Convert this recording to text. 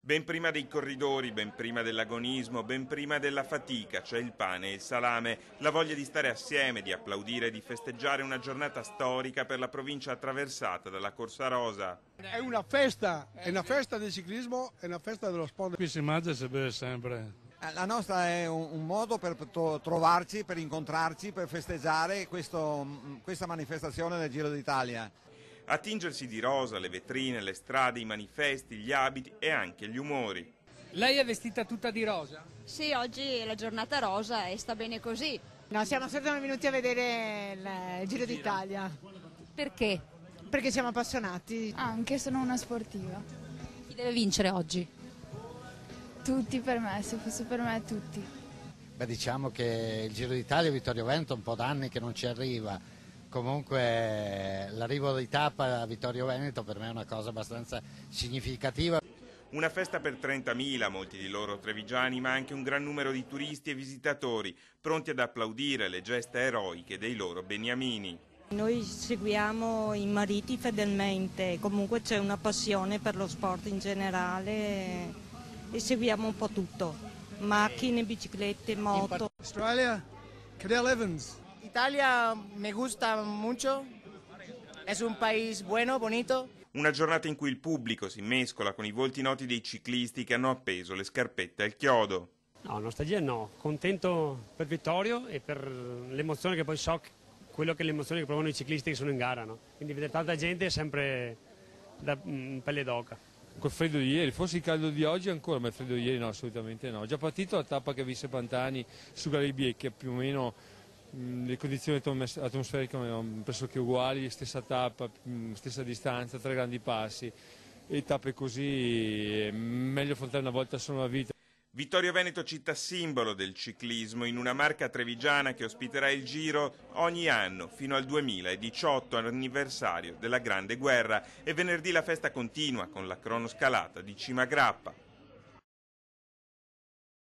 Ben prima dei corridori, ben prima dell'agonismo, ben prima della fatica, c'è il pane e il salame, la voglia di stare assieme, di applaudire e di festeggiare una giornata storica per la provincia attraversata dalla Corsa Rosa. È una festa del ciclismo, è una festa dello sport. Qui si mangia e si beve sempre. La nostra è un modo per trovarci, per incontrarci, per festeggiare questa manifestazione del Giro d'Italia. A tingersi di rosa le vetrine, le strade, i manifesti, gli abiti e anche gli umori. Lei è vestita tutta di rosa? Sì, oggi è la giornata rosa e sta bene così. No, siamo soltanto venuti a vedere il Giro d'Italia. Perché? Perché siamo appassionati. Anche sono una sportiva. Chi deve vincere oggi? Tutti per me, se fosse per me tutti. Beh, diciamo che il Giro d'Italia Vittorio Veneto un po' d'anni che non ci arriva. Comunque l'arrivo di tappa a Vittorio Veneto per me è una cosa abbastanza significativa. Una festa per 30.000, molti di loro trevigiani, ma anche un gran numero di turisti e visitatori, pronti ad applaudire le gesta eroiche dei loro beniamini. Noi seguiamo i mariti fedelmente, comunque c'è una passione per lo sport in generale e seguiamo un po' tutto, macchine, biciclette, moto. Australia, Cadel Evans. Italia me gusta mucho, es un país bueno, bonito. Una giornata in cui il pubblico si mescola con i volti noti dei ciclisti che hanno appeso le scarpette al chiodo. No, nostalgia no, contento per Vittorio e per l'emozione che poi so, quello che è l'emozione che provano i ciclisti che sono in gara, no? Quindi vedere tanta gente è sempre da pelle d'oca. Col freddo di ieri, forse il caldo di oggi ancora, ma il freddo di ieri no, assolutamente no. Già partito la tappa che vinse Pantani su Garibiecchia, più o meno le condizioni atmosferiche erano pressoché uguali, stessa tappa, stessa distanza, 3 grandi passi e tappe così è meglio affrontare una volta solo la vita. Vittorio Veneto, città simbolo del ciclismo, in una marca trevigiana che ospiterà il Giro ogni anno fino al 2018, anniversario della Grande Guerra, e venerdì la festa continua con la cronoscalata di Cima Grappa.